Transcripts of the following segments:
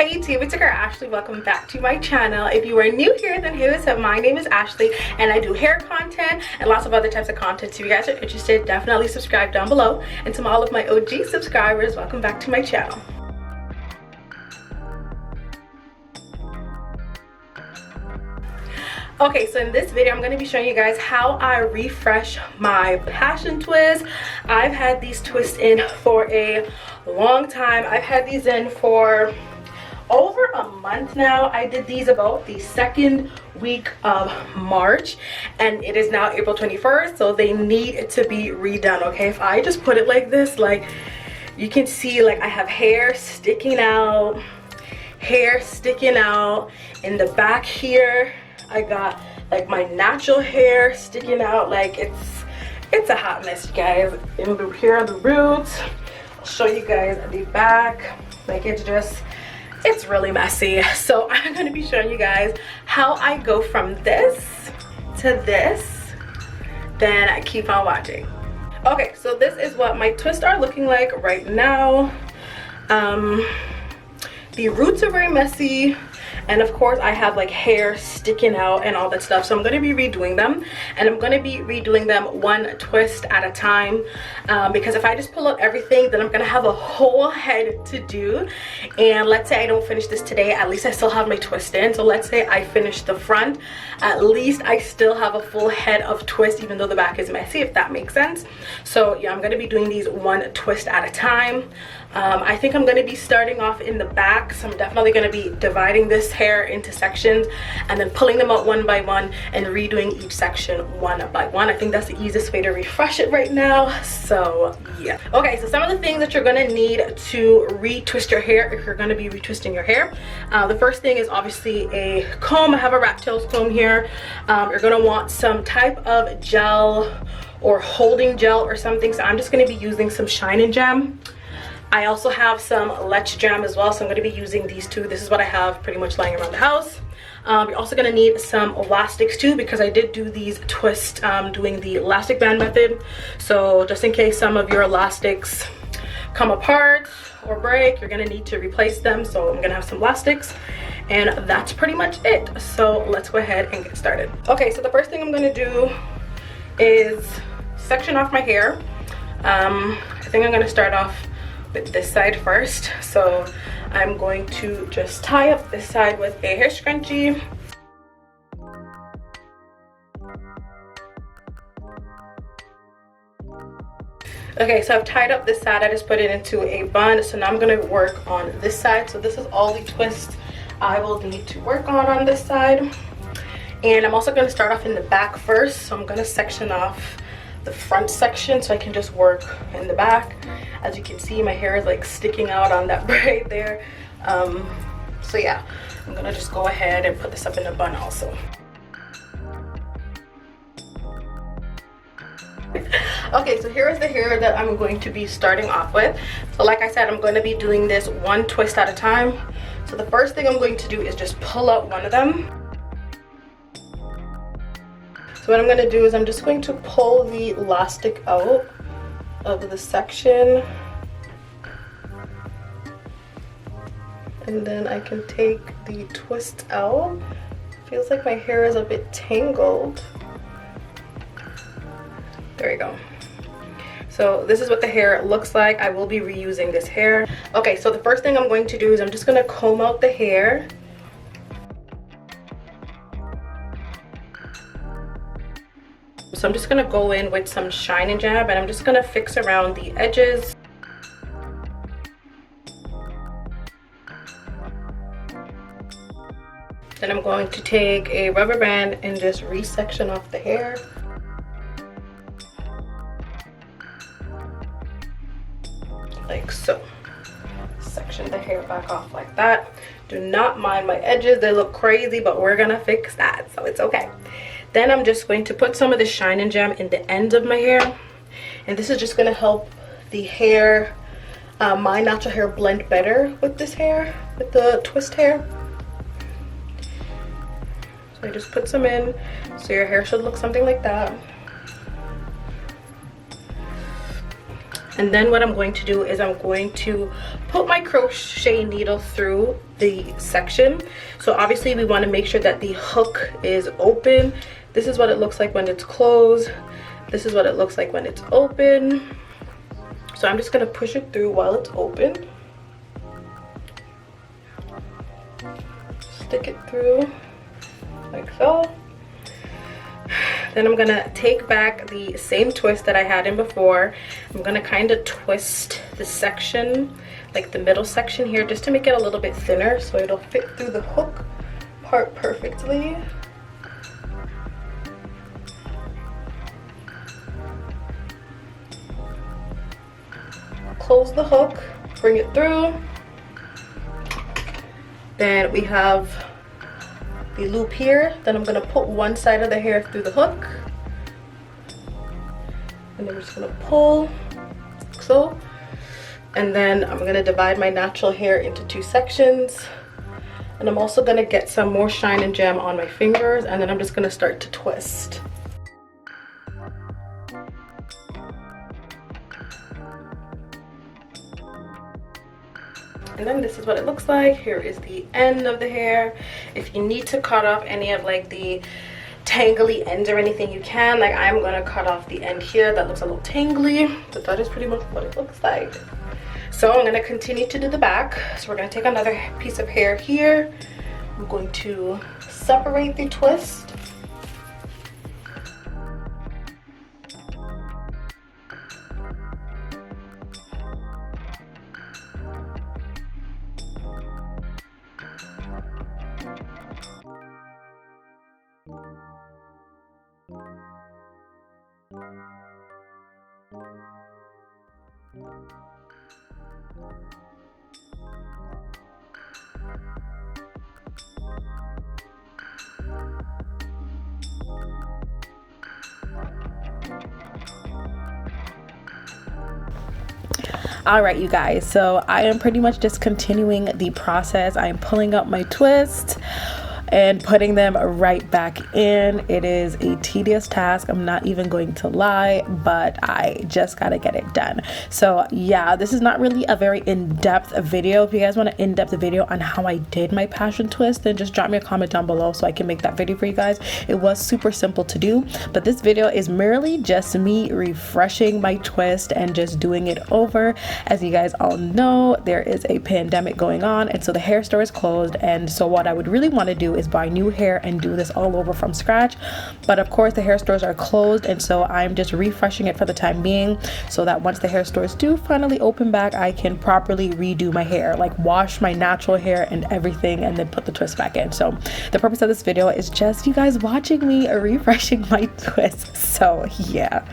Hey YouTube, it's your girl Ashley. Welcome back to my channel. If you are new here, then hey, what's up? My name is Ashley and I do hair content and lots of other types of content. So if you guys are interested, definitely subscribe down below. And to all of my OG subscribers, welcome back to my channel. Okay, so in this video I'm going to be showing you guys how I refresh my passion twists. I've had these twists in for a long time. I've had these in for over a month now. I did these about the second week of March and it is now April 21st, so they need to be redone. Okay, if I just put it like this, like you can see, like I have hair sticking out in the back here. I got like my natural hair sticking out. Like it's a hot mess, you guys. And here are the roots. I'll show you guys the back. Like it's really messy. So I'm going to be showing you guys how I go from this to this. Then I keep on watching. Okay, so this is what my twists are looking like right now. The roots are very messy. And of course I have like hair sticking out and all that stuff, so I'm going to be redoing them, and I'm going to be redoing them one twist at a time, because if I just pull out everything, then I'm going to have a whole head to do. And let's say I don't finish this today, at least I still have my twist in. So let's say I finish the front, at least I still have a full head of twist, even though the back is messy, if that makes sense. So yeah, I'm going to be doing these one twist at a time. I think I'm going to be starting off in the back, so I'm definitely going to be dividing this hair into sections and then pulling them out one by one and redoing each section one by one. I think that's the easiest way to refresh it right now. So yeah. Okay, so some of the things that you're going to need to retwist your hair if you're going to be retwisting your hair. The first thing is obviously a comb. I have a rat tails comb here. You're going to want some type of gel or holding gel or something. So I'm just going to be using some Shine Jam. I also have some LASH jam as well, so I'm going to be using these two. This is what I have pretty much lying around the house. You're also going to need some elastics too, because I did do these twists doing the elastic band method. So just in case some of your elastics come apart or break, you're going to need to replace them. So I'm going to have some elastics, and that's pretty much it. So let's go ahead and get started. Okay, so the first thing I'm going to do is section off my hair. I think I'm going to start off with this side first. So I'm going to just tie up this side with a hair scrunchie. Okay, so I've tied up this side. I just put it into a bun. So now I'm going to work on this side. So this is all the twists I will need to work on this side. And I'm also going to start off in the back first. So I'm going to section off the front section so I can just work in the back. As you can see, my hair is like sticking out on that braid there. So yeah, I'm gonna just go ahead and put this up in a bun also. Okay, so here is the hair that I'm going to be starting off with. So like I said, I'm going to be doing this one twist at a time. So the first thing I'm going to do is just pull out one of them. So what I'm going to do is I'm just going to pull the elastic out of the section, and then I can take the twist out. Feels like my hair is a bit tangled. There you go. So this is what the hair looks like. I will be reusing this hair. Okay, so the first thing I'm going to do is I'm just going to comb out the hair. So I'm just going to go in with some Shine Jam, and I'm just going to fix around the edges. Then I'm going to take a rubber band and just resection off the hair. Like so. Section the hair back off like that. Do not mind my edges. They look crazy, but we're going to fix that, so it's okay. Then I'm just going to put some of the Shine Jam in the ends of my hair. And this is just going to help the hair, my natural hair, blend better with this hair, with the twist hair. So I just put some in. So your hair should look something like that. And then what I'm going to do is I'm going to put my crochet needle through the section. So obviously we want to make sure that the hook is open. This is what it looks like when it's closed. This is what it looks like when it's open. So I'm just going to push it through while it's open. Stick it through like so. Then I'm gonna take back the same twist that I had in before. I'm gonna kind of twist the section, like the middle section here, just to make it a little bit thinner so it'll fit through the hook part perfectly. Close the hook, bring it through. Then we have the loop here. Then I'm gonna put one side of the hair through the hook, and then we're just gonna pull like so. And then I'm gonna divide my natural hair into 2 sections, and I'm also gonna get some more shine and gem on my fingers, and then I'm just gonna start to twist. And then this is what it looks like. Here is the end of the hair. If you need to cut off any of like the tangly ends or anything, you can. Like I'm gonna cut off the end here that looks a little tangly, but that is pretty much what it looks like. So I'm gonna continue to do the back. So we're gonna take another piece of hair here. I'm going to separate the twist. All right, you guys, so I am pretty much just continuing the process. I am pulling up my twists and putting them right back in. It is a tedious task, I'm not even going to lie, but I just gotta get it done. So yeah, this is not really a very in-depth video. If you guys want an in-depth video on how I did my passion twist, then just drop me a comment down below so I can make that video for you guys. It was super simple to do, but this video is merely just me refreshing my twist and just doing it over. As you guys all know, there is a pandemic going on, and so the hair store is closed, and so what I would really want to do is buy new hair and do this all over from scratch. But of course the hair stores are closed, and so I'm just refreshing it for the time being, so that once the hair stores do finally open back, I can properly redo my hair, like wash my natural hair and everything, and then put the twist back in. So the purpose of this video is just you guys watching me refreshing my twist. So yeah.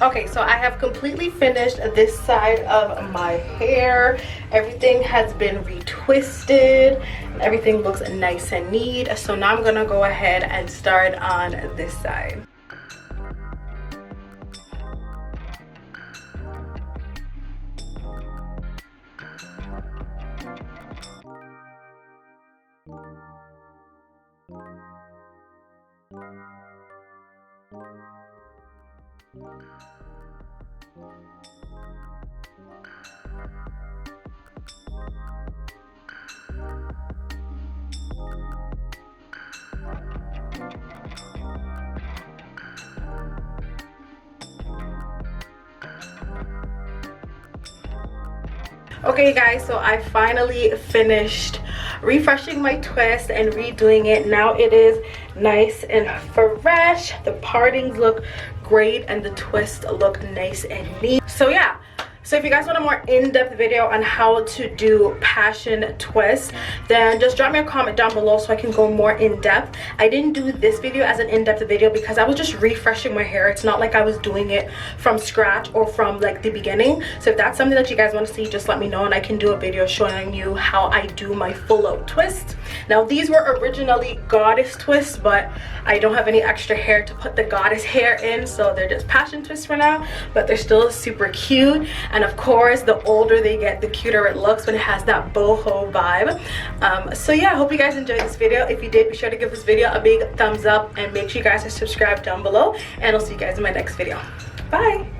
Okay, so I have completely finished this side of my hair. Everything has been retwisted and everything looks nice and neat. So now I'm gonna go ahead and start on this side. Okay guys, so I finally finished refreshing my twist and redoing it. Now it is nice and fresh. The partings look great and the twists look nice and neat. So yeah, So if you guys want a more in-depth video on how to do passion twists, then just drop me a comment down below so I can go more in-depth. I didn't do this video as an in-depth video because I was just refreshing my hair. It's not like I was doing it from scratch or from like the beginning. So if that's something that you guys want to see, just let me know and I can do a video showing you how I do my full out twist. Now these were originally goddess twists, but I don't have any extra hair to put the goddess hair in, so they're just passion twists for now, but they're still super cute. And of course, the older they get, the cuter it looks when it has that boho vibe. So yeah, I hope you guys enjoyed this video. If you did, be sure to give this video a big thumbs up and make sure you guys are subscribed down below, and I'll see you guys in my next video. Bye.